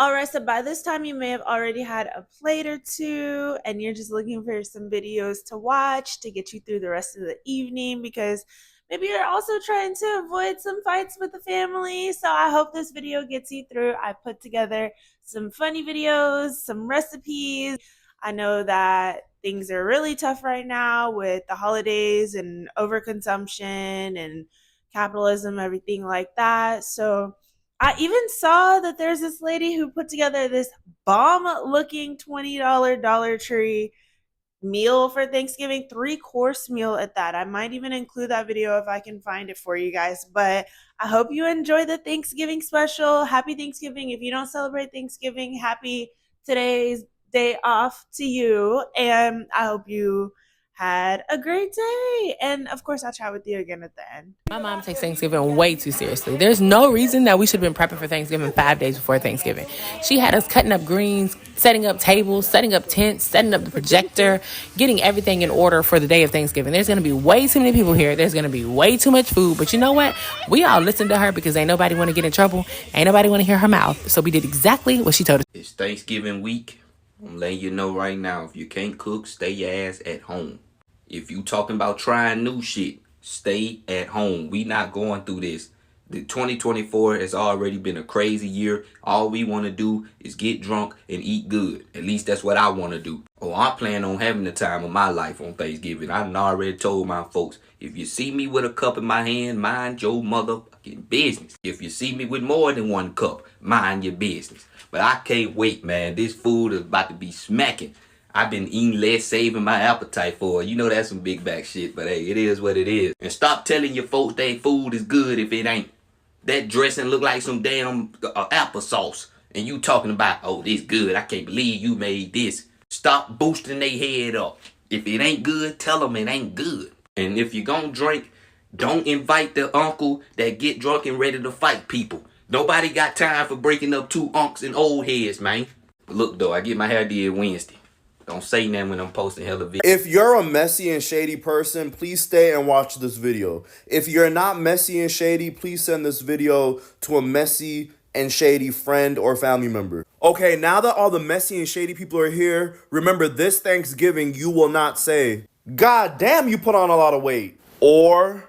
All right, so by this time you may have already had a plate or two and you're just looking for some videos to watch to get you through the rest of the evening because maybe you're also trying to avoid some fights with the family. So I hope this video gets you through. I put together some funny videos, some recipes. I know that things are really tough right now with the holidays and overconsumption and capitalism, everything like that. So I even saw that there's this lady who put together this bomb looking $20 Dollar Tree meal for Thanksgiving, three-course meal at that. I might even include that video if I can find it for you guys. But I hope you enjoy the Thanksgiving special. Happy Thanksgiving. If you don't celebrate Thanksgiving, happy today's day off to you. And I hope you had a great day. And of course, I'll chat with you again at the end. My mom takes Thanksgiving way too seriously. There's no reason that we should have been prepping for Thanksgiving 5 days before Thanksgiving. She had us cutting up greens, setting up tables, setting up tents, setting up the projector, getting everything in order for the day of Thanksgiving. There's going to be way too many people here. There's going to be way too much food. But you know what? We all listened to her because ain't nobody want to get in trouble. Ain't nobody want to hear her mouth. So we did exactly what she told us. It's Thanksgiving week. I'm letting you know right now, if you can't cook, stay your ass at home. If you talking about trying new shit, stay at home. We not going through this. The 2024 has already been a crazy year. All we want to do is get drunk and eat good. At least that's what I want to do. Oh, I plan on having the time of my life on Thanksgiving. I done already told my folks, if you see me with a cup in my hand, mind your motherfucking business. If you see me with more than one cup, mind your business. But I can't wait, man. This food is about to be smacking. I've been eating less, saving my appetite for it. You know that's some big back shit, but hey, it is what it is. And stop telling your folks that food is good if it ain't. That dressing look like some damn applesauce. And you talking about, oh, this good. I can't believe you made this. Stop boosting their head up. If it ain't good, tell them it ain't good. And if you gonna drink, don't invite the uncle that get drunk and ready to fight people. Nobody got time for breaking up two unks and old heads, man. But look, though, I get my hair did Wednesday. Don't say nothing when I'm posting hella videos. If you're a messy and shady person, please stay and watch this video. If you're not messy and shady, please send this video to a messy and shady friend or family member. Okay, now that all the messy and shady people are here, remember this Thanksgiving you will not say, God damn, you put on a lot of weight. Or,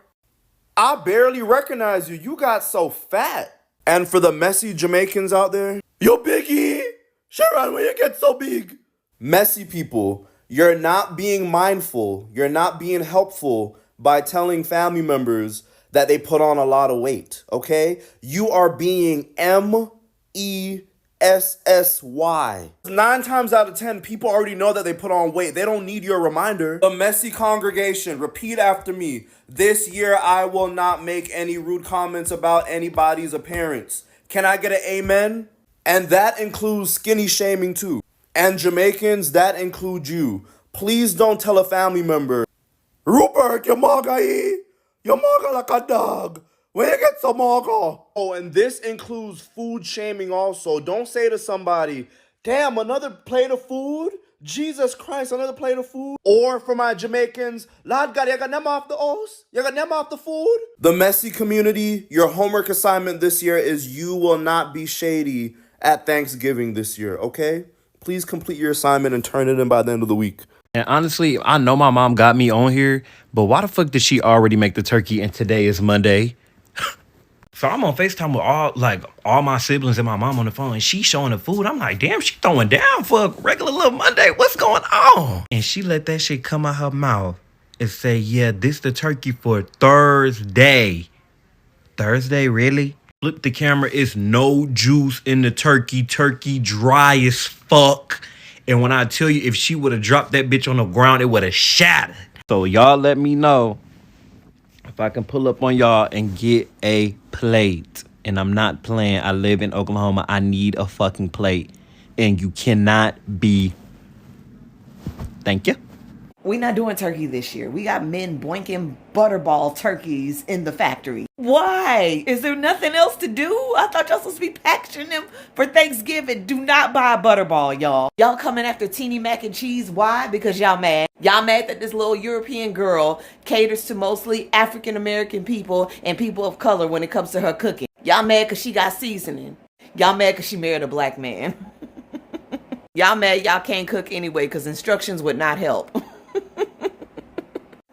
I barely recognize you, you got so fat. And for the messy Jamaicans out there, yo Biggie, Sharon, when you get so big? Messy people, you're not being mindful, you're not being helpful by telling family members that they put on a lot of weight, okay? You are being MESSY. 9 times out of 10, people already know that they put on weight. They don't need your reminder. The messy congregation, repeat after me. This year, I will not make any rude comments about anybody's appearance. Can I get an amen? And that includes skinny shaming too. And Jamaicans, that includes you. Please don't tell a family member, Rupert, your maga your maga like a dog. When you get some maga. Oh, and this includes food shaming also. Don't say to somebody, damn, another plate of food? Jesus Christ, another plate of food? Or for my Jamaicans, Lord God, you got them off the house? You got them off the food? The messy community, your homework assignment this year is you will not be shady at Thanksgiving this year, okay? Please complete your assignment and turn it in by the end of the week. And honestly, I know my mom got me on here, but why the fuck did she already make the turkey and today is Monday? So I'm on FaceTime with all my siblings and my mom on the phone, and she showing the food. I'm like, damn, she throwing down for a regular little Monday. What's going on? And she let that shit come out her mouth and say, yeah, this the turkey for Thursday. Thursday, really? Flip the camera, it's no juice in the turkey. Turkey dry as fuck. And when I tell you, if she would have dropped that bitch on the ground, it would have shattered. So y'all let me know if I can pull up on y'all and get a plate. And I'm not playing. I live in Oklahoma. I need a fucking plate. And you cannot be. Thank you. We not doing turkey this year. We got men boinking butterball turkeys in the factory. Why? Is there nothing else to do? I thought y'all supposed to be packaging them for Thanksgiving. Do not buy a butterball, y'all. Y'all coming after teeny mac and cheese. Why? Because y'all mad. Y'all mad that this little European girl caters to mostly African American people and people of color when it comes to her cooking. Y'all mad because she got seasoning. Y'all mad because she married a black man. Y'all mad y'all can't cook anyway because instructions would not help.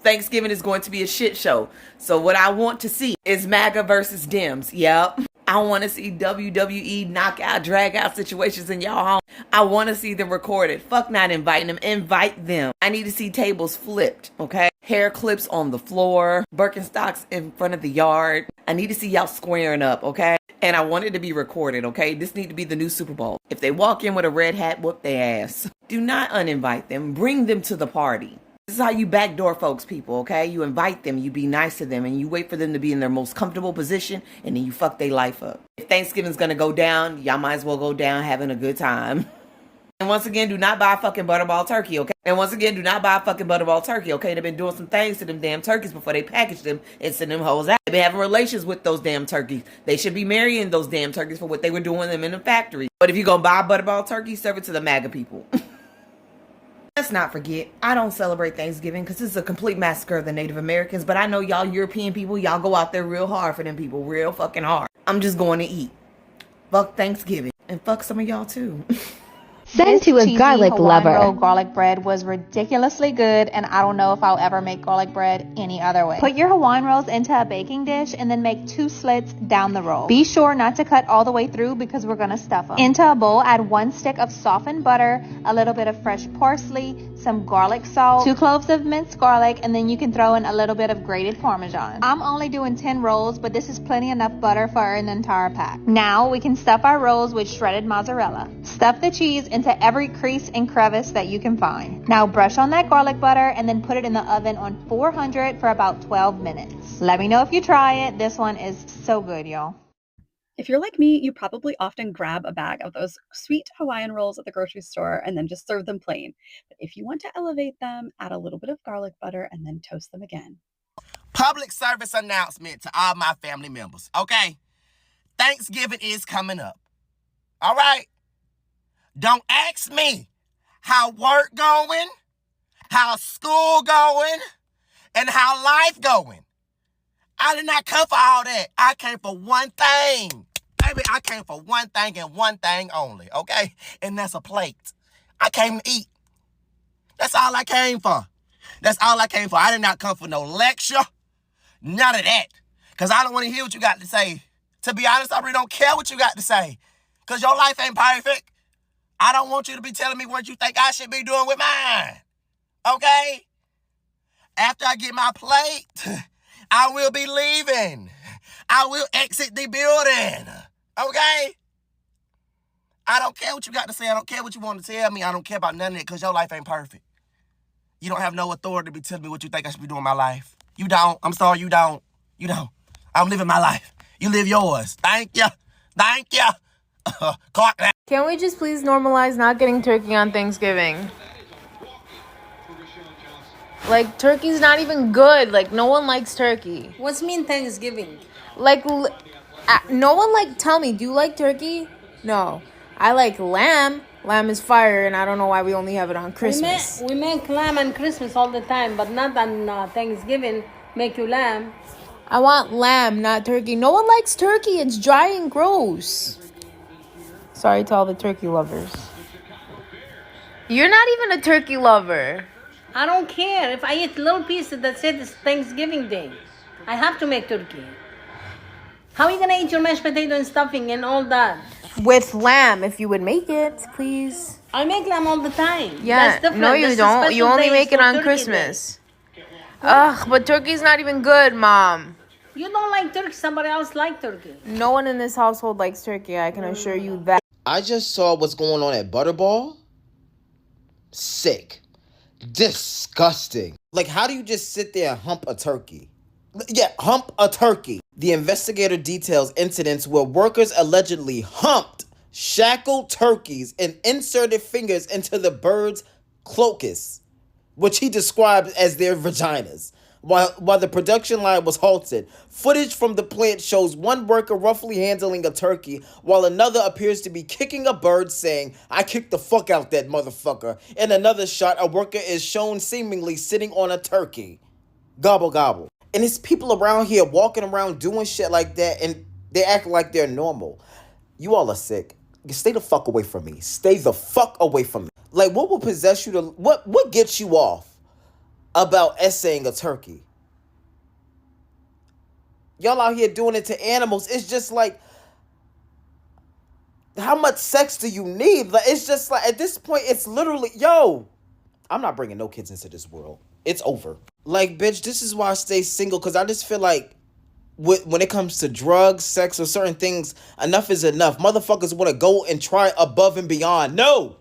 Thanksgiving is going to be a shit show. So what I want to see is MAGA versus Dems. Yep. I want to see WWE knockout, drag out situations in y'all home. I want to see them recorded. Fuck not inviting them. Invite them. I need to see tables flipped, okay? Hair clips on the floor, Birkenstocks in front of the yard. I need to see y'all squaring up, okay? And I want it to be recorded, okay? This need to be the new Super Bowl. If they walk in with a red hat, whoop their ass. Do not uninvite them. Bring them to the party. This is how you backdoor folks, people, okay? You invite them, you be nice to them, and you wait for them to be in their most comfortable position, and then you fuck their life up. If Thanksgiving's gonna go down, y'all might as well go down having a good time. And once again, do not buy a fucking butterball turkey, okay? And once again, do not buy a fucking butterball turkey, okay? They've been doing some things to them damn turkeys before they package them and send them hoes out. They've been having relations with those damn turkeys. They should be marrying those damn turkeys for what they were doing them in the factory. But if you're gonna buy a butterball turkey, serve it to the MAGA people. Let's not forget, I don't celebrate Thanksgiving because it's a complete massacre of the Native Americans, but I know y'all European people, y'all go out there real hard for them people, real fucking hard. I'm just going to eat. Fuck Thanksgiving. And fuck some of y'all too. Send to a garlic Hawaiian lover. roll garlic bread was ridiculously good, and I don't know if I'll ever make garlic bread any other way. Put your Hawaiian rolls into a baking dish and then make 2 slits down the roll. Be sure not to cut all the way through because we're gonna stuff them. Into a bowl, add 1 stick of softened butter, a little bit of fresh parsley, some garlic salt, 2 cloves of minced garlic, and then you can throw in a little bit of grated Parmesan. I'm only doing 10 rolls, but this is plenty enough butter for an entire pack. Now we can stuff our rolls with shredded mozzarella. Stuff the cheese into every crease and crevice that you can find. Now brush on that garlic butter and then put it in the oven on 400 for about 12 minutes. Let me know if you try it. This one is so good, y'all. If you're like me, you probably often grab a bag of those sweet Hawaiian rolls at the grocery store and then just serve them plain. But if you want to elevate them, add a little bit of garlic butter and then toast them again. Public service announcement to all my family members, okay? Thanksgiving is coming up, all right? Don't ask me how work going, how school going, and how life going. I did not come for all that. I came for one thing. Baby, I came for one thing and one thing only, okay? And that's a plate. I came to eat. That's all I came for. That's all I came for. I did not come for no lecture. None of that. Because I don't want to hear what you got to say. To be honest, I really don't care what you got to say. Because your life ain't perfect. I don't want you to be telling me what you think I should be doing with mine. Okay? After I get my plate, I will be leaving. I will exit the building. Okay? I don't care what you got to say. I don't care what you want to tell me. I don't care about none of it because your life ain't perfect. You don't have no authority to be telling me what you think I should be doing in my life. You don't. I'm sorry, you don't. You don't. I'm living my life. You live yours. Thank you. Thank you. Clock that. Can we just please normalize not getting turkey on Thanksgiving? Like, turkey's not even good. Like, no one likes turkey. What's mean Thanksgiving? Like, no one, like, tell me, do you like turkey? No. I like lamb. Lamb is fire, and I don't know why we only have it on Christmas. We make lamb on Christmas all the time, but not on Thanksgiving. Make you lamb. I want lamb, not turkey. No one likes turkey. It's dry and gross. Sorry to all the turkey lovers. You're not even a turkey lover. I don't care. If I eat little pieces that said it's Thanksgiving Day, I have to make turkey. How are you going to eat your mashed potato and stuffing and all that? With lamb, if you would make it, please. I make lamb all the time. Yeah, that's different. no, you don't. You only make it on Christmas. Ugh, but turkey's not even good, Mom. You don't like turkey. Somebody else like turkey. No one in this household likes turkey. I can assure you that. I just saw what's going on at Butterball. Sick. Disgusting. Like, how do you just sit there and hump a turkey? Yeah, hump a turkey. The investigator details incidents where workers allegedly humped shackled turkeys and inserted fingers into the birds' cloacus, which he described as their vaginas. While the production line was halted, footage from the plant shows one worker roughly handling a turkey, while another appears to be kicking a bird, saying, "I kicked the fuck out that motherfucker." In another shot, a worker is shown seemingly sitting on a turkey. Gobble, gobble. And it's people around here walking around doing shit like that, and they act like they're normal. You all are sick. Stay the fuck away from me. Stay the fuck away from me. Like, what will possess you to... What gets you off about essaying a turkey? Y'all out here doing it to animals. It's just like... How much sex do you need? Like, it's just like... At this point, it's literally... Yo! I'm not bringing no kids into this world. It's over. Like, bitch, this is why I stay single. Because I just feel like... When it comes to drugs, sex, or certain things, enough is enough. Motherfuckers want to go and try above and beyond. No!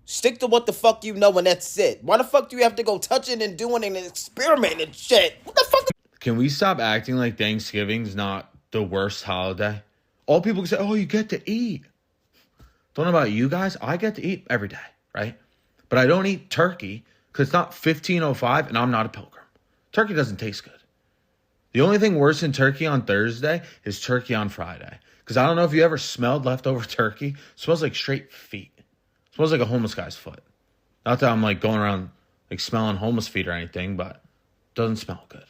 Stick to what the fuck you know and that's it. Why the fuck do you have to go touching and doing and experimenting and shit? What the fuck? Can we stop acting like Thanksgiving's not the worst holiday? All people can say, oh, you get to eat. Don't know about you guys. I get to eat every day, right? But I don't eat turkey because it's not 1505 and I'm not a pilgrim. Turkey doesn't taste good. The only thing worse than turkey on Thursday is turkey on Friday. Because I don't know if you ever smelled leftover turkey. It smells like straight feet. It smells like a homeless guy's foot. Not that I'm like going around like smelling homeless feet or anything, but it doesn't smell good.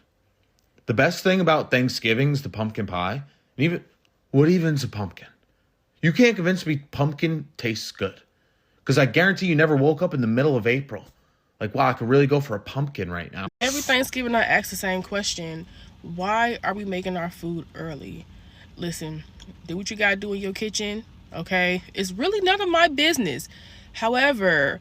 The best thing about Thanksgiving is the pumpkin pie. And what even's a pumpkin? You can't convince me pumpkin tastes good. Because I guarantee you never woke up in the middle of April. Like, wow, I could really go for a pumpkin right now. Every Thanksgiving I ask the same question. Why are we making our food early? Listen, do what you gotta do in your kitchen, okay? It's really none of my business. However,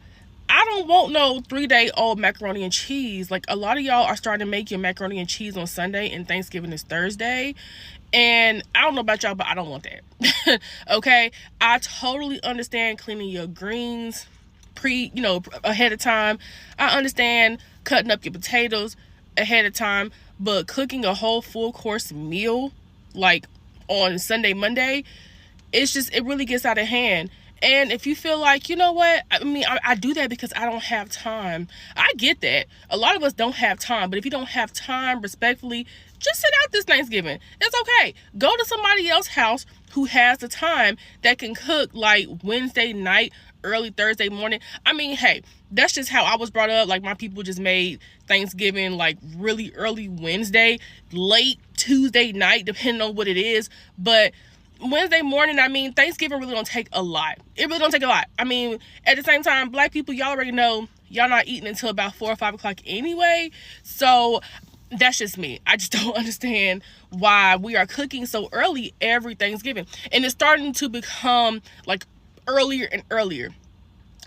I don't want no 3-day-old macaroni and cheese. Like, a lot of y'all are starting to make your macaroni and cheese on Sunday and Thanksgiving is Thursday. And I don't know about y'all, but I don't want that. Okay? I totally understand cleaning your greens ahead of time. I understand cutting up your potatoes ahead of time. But cooking a whole full course meal, like on Sunday, Monday, it really gets out of hand. And if you feel like, you know what, I do that because I don't have time. I get that. A lot of us don't have time. But if you don't have time, respectfully, just sit out this Thanksgiving. It's okay. Go to somebody else's house who has the time that can cook like Wednesday night, early Thursday morning. Hey, that's just how I was brought up. Like, my people just made Thanksgiving like really early Wednesday, late Tuesday night, depending on what it is. But Wednesday morning, Thanksgiving really don't take a lot. It really don't take a lot. At the same time, black people, y'all already know y'all not eating until about 4 or 5 o'clock anyway. So that's just me. I just don't understand why we are cooking so early every Thanksgiving. And it's starting to become like earlier and earlier.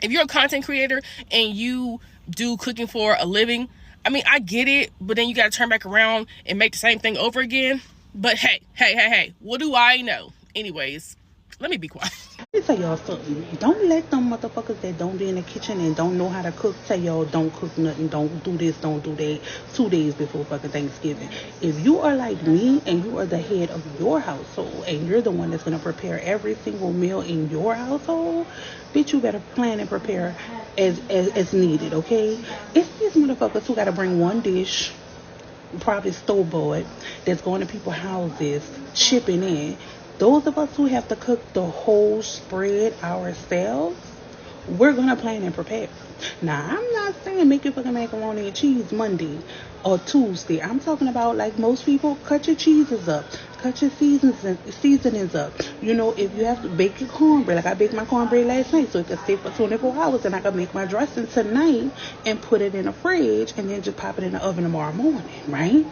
If you're a content creator and you do cooking for a living, I get it, but then you got to turn back around and make the same thing over again. But hey, what do I know? Anyways, let me be quiet. Let me tell y'all something. Don't let them motherfuckers that don't be in the kitchen and don't know how to cook tell y'all don't cook nothing, don't do this, don't do that 2 days before fucking Thanksgiving. If you are like me and you are the head of your household and you're the one that's going to prepare every single meal in your household, bitch, you better plan and prepare as needed, okay? It's these motherfuckers who got to bring one dish, probably store-bought, that's going to people's houses, chipping in. Those of us who have to cook the whole spread ourselves, we're going to plan and prepare. Now, I'm not saying make your fucking macaroni and cheese Monday or Tuesday. I'm talking about, like most people, cut your cheeses up. Cut your seasonings up. You know, if you have to bake your cornbread, like I baked my cornbread last night, so it could stay for 24 hours, and I could make my dressing tonight and put it in the fridge and then just pop it in the oven tomorrow morning, right?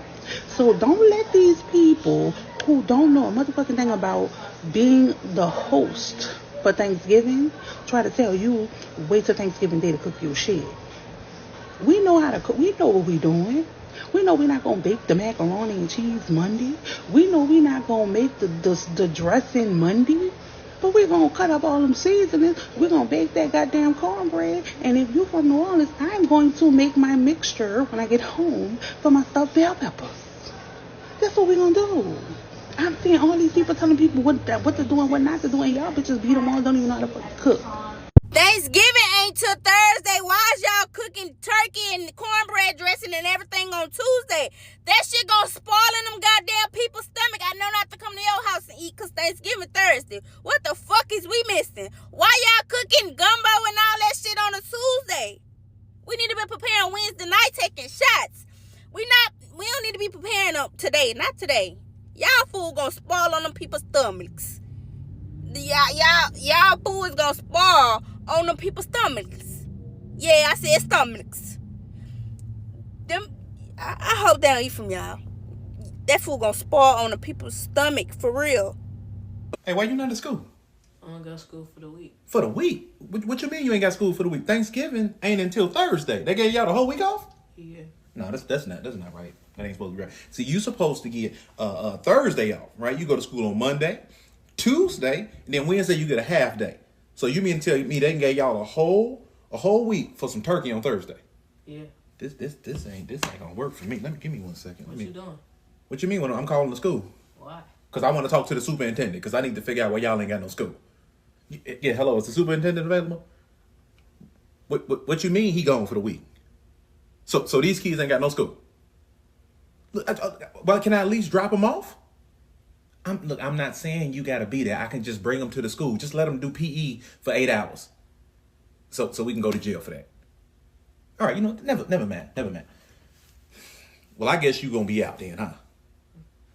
So don't let these people who don't know a motherfucking thing about being the host for Thanksgiving try to tell you wait till Thanksgiving Day to cook your shit. We know how to cook. We know what we're doing. We know we're not going to bake the macaroni and cheese Monday. We know we're not going to make the dressing Monday. But we're going to cut up all them seasonings. We're going to bake that goddamn cornbread. And if you're from New Orleans, I'm going to make my mixture when I get home for my stuffed bell peppers. That's what we're going to do. I'm seeing all these people telling people what to do and what not to do. And y'all bitches beat them all, don't even know how to fucking cook. Thanksgiving ain't till Thursday. Why is y'all cooking turkey and cornbread dressing and everything on Tuesday? That shit gonna spoil in them goddamn people's stomach. I know not to come to your house and eat because Thanksgiving Thursday. What the fuck is we missing? Why y'all cooking gumbo and all that shit on a Tuesday? We need to be preparing Wednesday night taking shots. We don't need to be preparing them today. Not today. Y'all food gonna spoil on them people's stomachs. y'all food is gonna spoil on them people's stomachs. Yeah, I said stomachs. I hope they don't eat from y'all. That food gonna spoil on the people's stomach for real. Hey, why you not at school? I don't go to school for the week. For the week? What you mean you ain't got school for the week? Thanksgiving ain't until Thursday. They gave y'all the whole week off? Yeah. No, that's not right. That ain't supposed to be right. See, you supposed to get Thursday off, right? You go to school on Monday, Tuesday, and then Wednesday you get a half day. So you mean to tell me they gave y'all a whole week for some turkey on Thursday? Yeah. This ain't gonna work for me. Give me 1 second. What you doing? What you mean when I'm calling the school? Why? Because I want to talk to the superintendent. Because I need to figure out why y'all ain't got no school. Yeah, hello, is the superintendent available? What you mean he gone for the week? So these kids ain't got no school. Look, but can I at least drop them off? I'm not saying you gotta be there. I can just bring them to the school. Just let them do PE for 8 hours. So we can go to jail for that. All right, never mind. Well, I guess you gonna be out then, huh?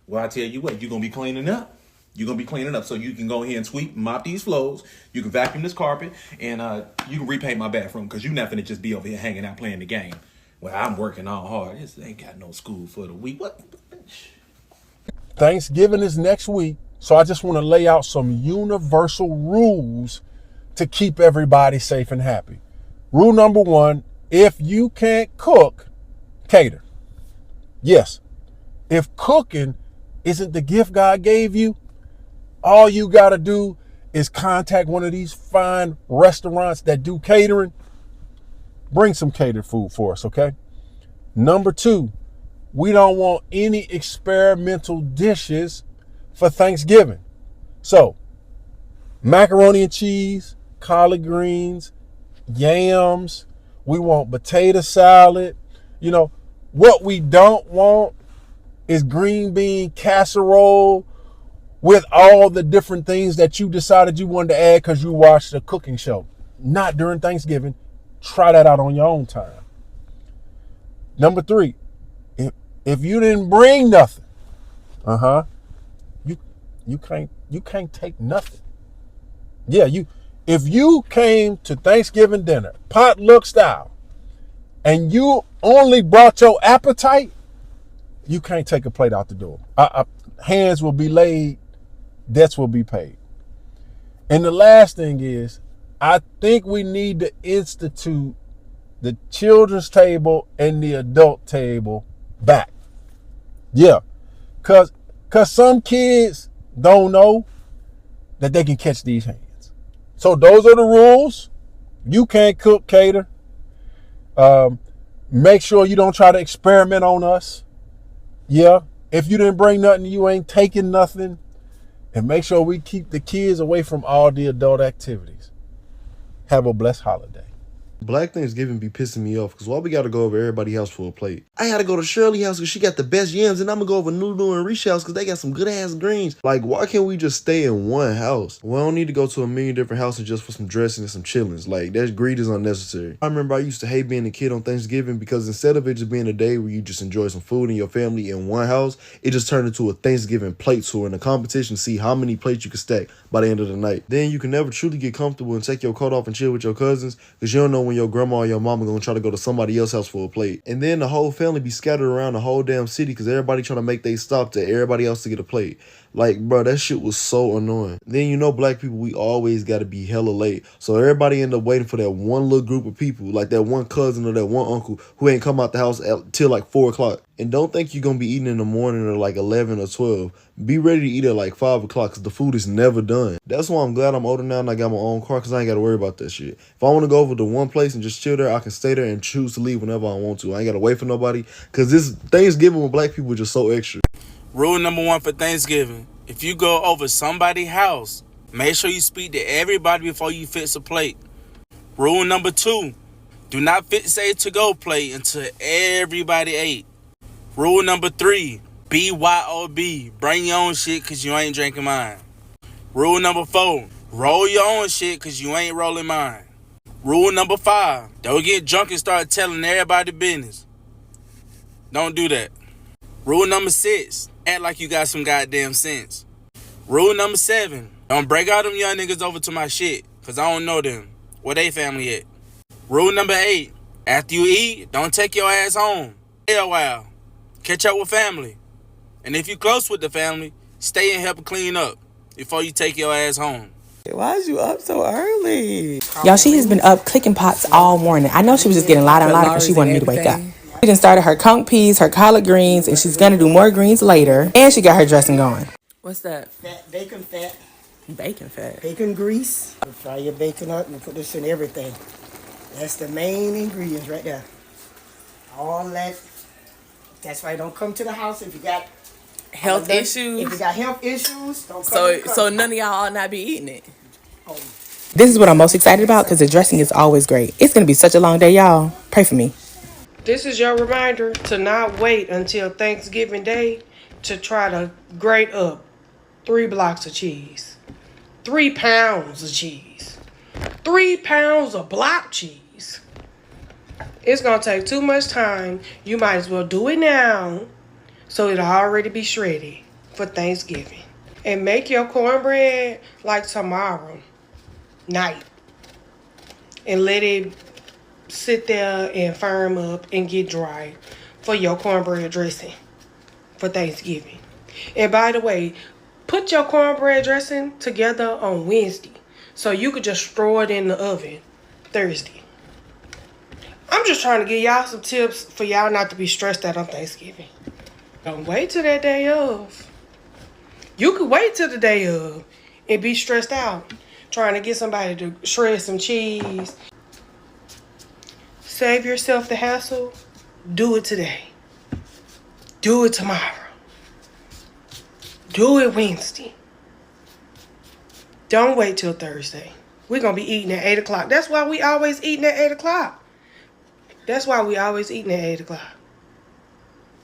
Well, I tell you what, you gonna be cleaning up. You're gonna be cleaning up so you can go ahead and sweep and mop these floors. You can vacuum this carpet, and you can repaint my bathroom because you're not finna just be over here hanging out playing the game. Well, I'm working all hard. This ain't got no school for the week. What? Thanksgiving is next week, so I just want to lay out some universal rules to keep everybody safe and happy. Rule number 1, if you can't cook, cater. Yes, if cooking isn't the gift God gave you, all you got to do is contact one of these fine restaurants that do catering. Bring some catered food for us, okay? Number 2, we don't want any experimental dishes for Thanksgiving. So, macaroni and cheese, collard greens, yams. We want potato salad. What we don't want is green bean casserole with all the different things that you decided you wanted to add because you watched a cooking show. Not during Thanksgiving. Try that out on your own time. Number 3, if you didn't bring nothing, you can't take nothing. Yeah, if you came to Thanksgiving dinner, potluck style, and you only brought your appetite, you can't take a plate out the door. Hands will be laid, debts will be paid. And the last thing is, I think we need to institute the children's table and the adult table back. Yeah, cause some kids don't know that they can catch these hands. So those are the rules. You can't cook, cater. Make sure you don't try to experiment on us. Yeah, if you didn't bring nothing, you ain't taking nothing. And make sure we keep the kids away from all the adult activities. Have a blessed holiday. Black Thanksgiving be pissing me off because why we gotta go over everybody's house for a plate? I gotta go to Shirley's house because she got the best yams, and I'm gonna go over Noodle and Reach house because they got some good ass greens. Like, why can't we just stay in one house? We don't need to go to a million different houses just for some dressing and some chillings. Like, that greed is unnecessary. I remember I used to hate being a kid on Thanksgiving because instead of it just being a day where you just enjoy some food and your family in one house, it just turned into a Thanksgiving plate tour and a competition to see how many plates you can stack by the end of the night. Then you can never truly get comfortable and take your coat off and chill with your cousins because you don't know when your grandma or your mama gonna try to go to somebody else's house for a plate. And then the whole family be scattered around the whole damn city because everybody trying to make they stop to everybody else to get a plate. Like, bro, that shit was so annoying. Then black people, we always gotta be hella late. So everybody end up waiting for that one little group of people, like that one cousin or that one uncle who ain't come out the house till like 4 o'clock. And don't think you're gonna be eating in the morning or like 11 or 12. Be ready to eat at like 5 o'clock because the food is never done. That's why I'm glad I'm older now and I got my own car because I ain't gotta worry about that shit. If I want to go over to one place and just chill there, I can stay there and choose to leave whenever I want to. I ain't gotta wait for nobody because this Thanksgiving with black people is just so extra. Rule number 1 for Thanksgiving. If you go over somebody's house, make sure you speak to everybody before you fix a plate. Rule number 2. Do not fix a to-go plate until everybody ate. Rule number 3. BYOB. Bring your own shit because you ain't drinking mine. Rule number 4. Roll your own shit because you ain't rolling mine. Rule number 5. Don't get drunk and start telling everybody business. Don't do that. Rule number 6. Act like you got some goddamn sense. Rule number 7. Don't break all them young niggas over to my shit, cause I don't know them. Where they family at? Rule number 8. After you eat, don't take your ass home. Stay a while. Catch up with family. And if you close with the family, stay and help clean up before you take your ass home. Why is you up so early? Y'all, she has been up cooking pots all morning. I know she was just getting louder and louder because she wanted me to wake up. She done started her conch peas, her collard greens, and she's gonna do more greens later. And she got her dressing going. What's that? Fat, bacon fat. Bacon fat. Bacon grease. You fry your bacon up and put this in everything. That's the main ingredients right there. All that. That's why don't come to the house if you got Health issues. If you got health issues, don't come. So none of y'all ought not be eating it. This is what I'm most excited about because the dressing is always great. It's gonna be such a long day, y'all. Pray for me. This is your reminder to not wait until Thanksgiving Day to try to grate up 3 blocks of cheese, 3 pounds of cheese, 3 pounds of block cheese. It's gonna take too much time. You might as well do it now so it'll already be shredded for Thanksgiving. And make your cornbread like tomorrow night and let it sit there and firm up and get dry for your cornbread dressing for Thanksgiving. And by the way, put your cornbread dressing together on Wednesday so you could just throw it in the oven Thursday. I'm just trying to give y'all some tips for y'all not to be stressed out on Thanksgiving. Don't wait till that day of. You could wait till the day of and be stressed out trying to get somebody to shred some cheese. Save yourself the hassle. Do it today. Do it tomorrow. Do it Wednesday. Don't wait till Thursday. We're going to be eating at 8 o'clock. That's why we always eating at 8 o'clock. That's why we always eating at 8 o'clock.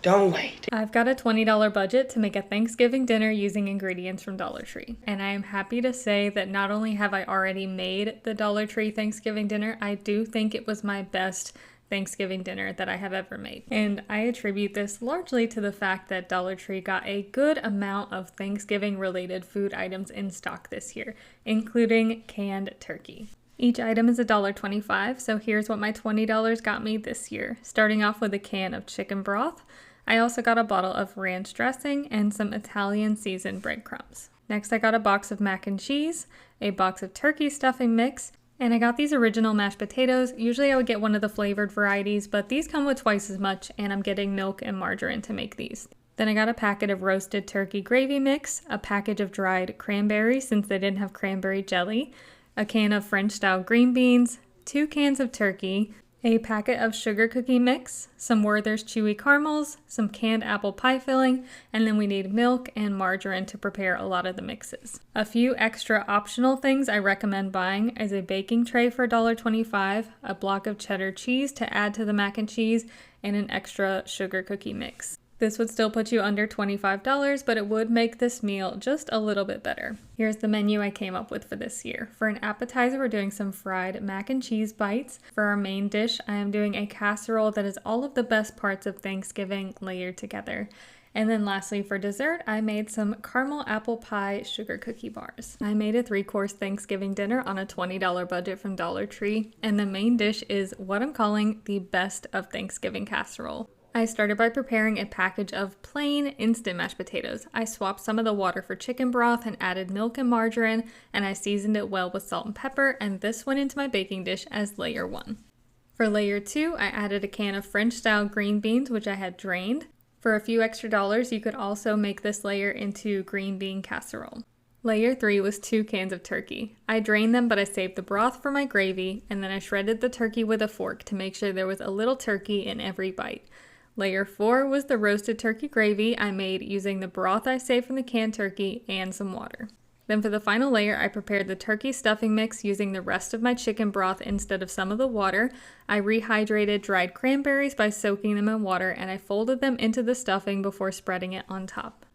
Don't wait. I've got a $20 budget to make a Thanksgiving dinner using ingredients from Dollar Tree. And I am happy to say that not only have I already made the Dollar Tree Thanksgiving dinner, I do think it was my best Thanksgiving dinner that I have ever made. And I attribute this largely to the fact that Dollar Tree got a good amount of Thanksgiving related food items in stock this year, including canned turkey. Each item is $1.25, so here's what my $20 got me this year. Starting off with a can of chicken broth. I also got a bottle of ranch dressing and some Italian seasoned breadcrumbs. Next, I got a box of mac and cheese, a box of turkey stuffing mix, and I got these original mashed potatoes. Usually I would get one of the flavored varieties, but these come with twice as much, and I'm getting milk and margarine to make these. Then I got a packet of roasted turkey gravy mix, a package of dried cranberries since they didn't have cranberry jelly, a can of French-style green beans, 2 cans of turkey, a packet of sugar cookie mix, some Werther's chewy caramels, some canned apple pie filling, and then we need milk and margarine to prepare a lot of the mixes. A few extra optional things I recommend buying is a baking tray for $1.25, a block of cheddar cheese to add to the mac and cheese, and an extra sugar cookie mix. This would still put you under $25, but it would make this meal just a little bit better. Here's the menu I came up with for this year. For an appetizer, we're doing some fried mac and cheese bites. For our main dish, I am doing a casserole that is all of the best parts of Thanksgiving layered together. And then lastly, for dessert, I made some caramel apple pie sugar cookie bars. I made a 3-course Thanksgiving dinner on a $20 budget from Dollar Tree, and the main dish is what I'm calling the best of Thanksgiving casserole. I started by preparing a package of plain instant mashed potatoes. I swapped some of the water for chicken broth and added milk and margarine, and I seasoned it well with salt and pepper, and this went into my baking dish as layer 1. For layer 2, I added a can of French-style green beans, which I had drained. For a few extra dollars, you could also make this layer into green bean casserole. Layer 3 was 2 cans of turkey. I drained them, but I saved the broth for my gravy, and then I shredded the turkey with a fork to make sure there was a little turkey in every bite. Layer 4 was the roasted turkey gravy I made using the broth I saved from the canned turkey and some water. Then for the final layer, I prepared the turkey stuffing mix using the rest of my chicken broth instead of some of the water. I rehydrated dried cranberries by soaking them in water, and I folded them into the stuffing before spreading it on top.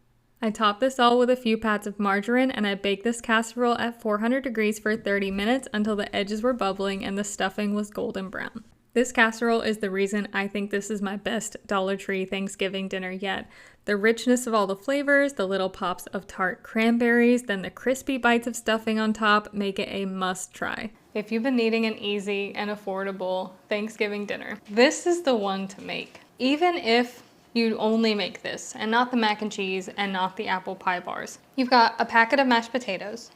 I topped this all with a few pats of margarine, and I baked this casserole at 400 degrees for 30 minutes until the edges were bubbling and the stuffing was golden brown. This casserole is the reason I think this is my best Dollar Tree Thanksgiving dinner yet. The richness of all the flavors, the little pops of tart cranberries, then the crispy bites of stuffing on top make it a must try. If you've been needing an easy and affordable Thanksgiving dinner, this is the one to make. Even if you only make this and not the mac and cheese and not the apple pie bars. You've got a packet of mashed potatoes,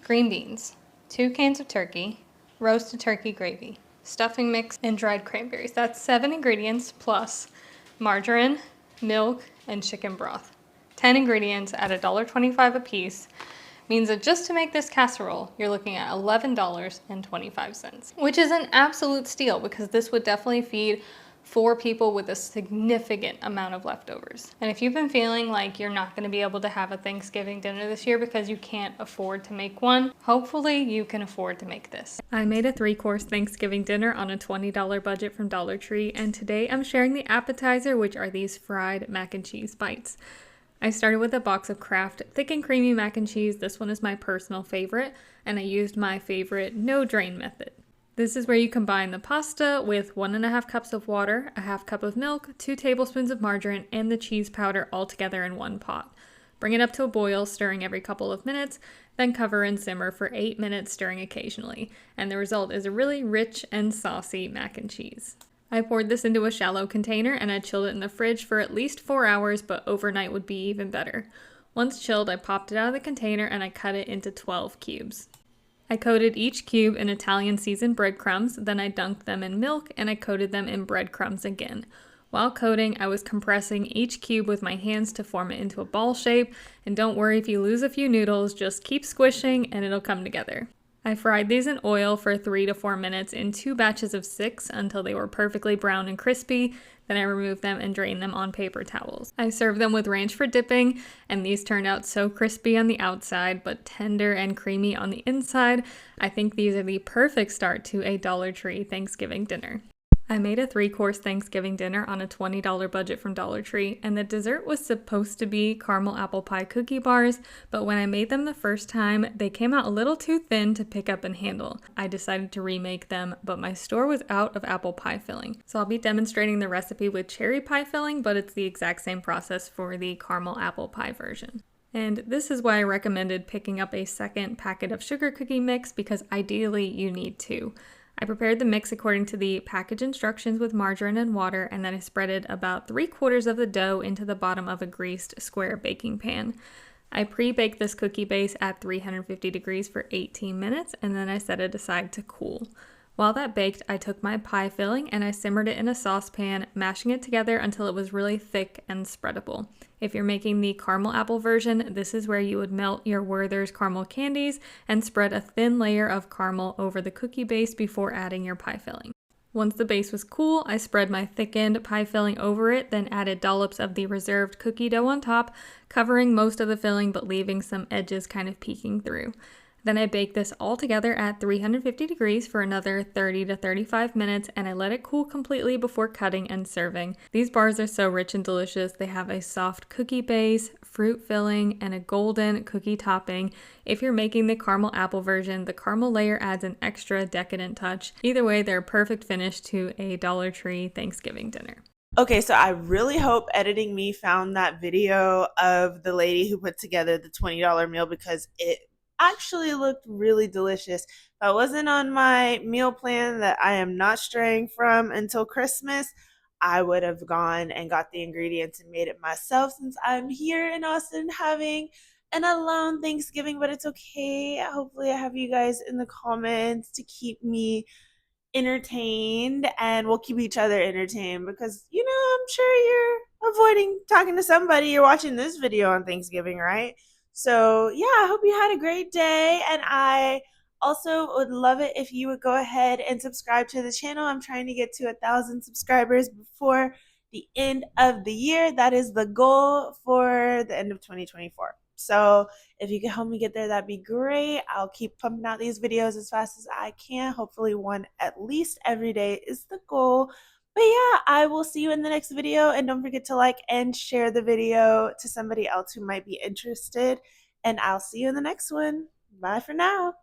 green beans, 2 cans of turkey, roasted turkey gravy, stuffing mix, and dried cranberries. That's 7 ingredients plus margarine, milk, and chicken broth. 10 ingredients at $1.25 a piece means that just to make this casserole, you're looking at $11.25, which is an absolute steal because this would definitely feed 4 people with a significant amount of leftovers. And if you've been feeling like you're not going to be able to have a Thanksgiving dinner this year because you can't afford to make one, hopefully you can afford to make this. I made a 3-course Thanksgiving dinner on a $20 budget from Dollar Tree, and today I'm sharing the appetizer, which are these fried mac and cheese bites. I started with a box of Kraft thick and creamy mac and cheese. This one is my personal favorite, and I used my favorite no drain method. This is where you combine the pasta with 1.5 cups of water, a half cup of milk, 2 tablespoons of margarine, and the cheese powder all together in one pot. Bring it up to a boil, stirring every couple of minutes, then cover and simmer for 8 minutes, stirring occasionally. And the result is a really rich and saucy mac and cheese. I poured this into a shallow container and I chilled it in the fridge for at least 4 hours, but overnight would be even better. Once chilled, I popped it out of the container and I cut it into 12 cubes. I coated each cube in Italian seasoned breadcrumbs, then I dunked them in milk and I coated them in breadcrumbs again. While coating, I was compressing each cube with my hands to form it into a ball shape, and don't worry if you lose a few noodles, just keep squishing and it'll come together. I fried these in oil for 3 to 4 minutes in 2 batches of 6 until they were perfectly brown and crispy. Then I removed them and drained them on paper towels. I served them with ranch for dipping, and these turned out so crispy on the outside, but tender and creamy on the inside. I think these are the perfect start to a Dollar Tree Thanksgiving dinner. I made a 3-course Thanksgiving dinner on a $20 budget from Dollar Tree, and the dessert was supposed to be caramel apple pie cookie bars, but when I made them the first time, they came out a little too thin to pick up and handle. I decided to remake them, but my store was out of apple pie filling. So I'll be demonstrating the recipe with cherry pie filling, but it's the exact same process for the caramel apple pie version. And this is why I recommended picking up a second packet of sugar cookie mix, because ideally you need 2. I prepared the mix according to the package instructions with margarine and water, and then I spreaded about 3/4 of the dough into the bottom of a greased square baking pan. I pre-baked this cookie base at 350 degrees for 18 minutes, and then I set it aside to cool. While that baked, I took my pie filling and I simmered it in a saucepan, mashing it together until it was really thick and spreadable. If you're making the caramel apple version, this is where you would melt your Werther's caramel candies and spread a thin layer of caramel over the cookie base before adding your pie filling. Once the base was cool, I spread my thickened pie filling over it, then added dollops of the reserved cookie dough on top, covering most of the filling but leaving some edges kind of peeking through. Then I baked this all together at 350 degrees for another 30 to 35 minutes, and I let it cool completely before cutting and serving. These bars are so rich and delicious. They have a soft cookie base, fruit filling, and a golden cookie topping. If you're making the caramel apple version, the caramel layer adds an extra decadent touch. Either way, they're a perfect finish to a Dollar Tree Thanksgiving dinner. Okay, so I really hope Editing Me found that video of the lady who put together the $20 meal, because it actually looked really delicious. If I wasn't on my meal plan that I am not straying from until Christmas, I would have gone and got the ingredients and made it myself, since I'm here in Austin having an alone Thanksgiving, but it's okay. Hopefully I have you guys in the comments to keep me entertained, and we'll keep each other entertained, because I'm sure you're avoiding talking to somebody you're watching this video on Thanksgiving, right? So yeah, I hope you had a great day, and I also would love it if you would go ahead and subscribe to the channel. I'm trying to get to 1,000 subscribers before the end of the year. That is the goal for the end of 2024. So if you can help me get there, that'd be great. I'll keep pumping out these videos as fast as I can. Hopefully one at least every day is the goal. But yeah, I will see you in the next video, and don't forget to like and share the video to somebody else who might be interested, and I'll see you in the next one. Bye for now.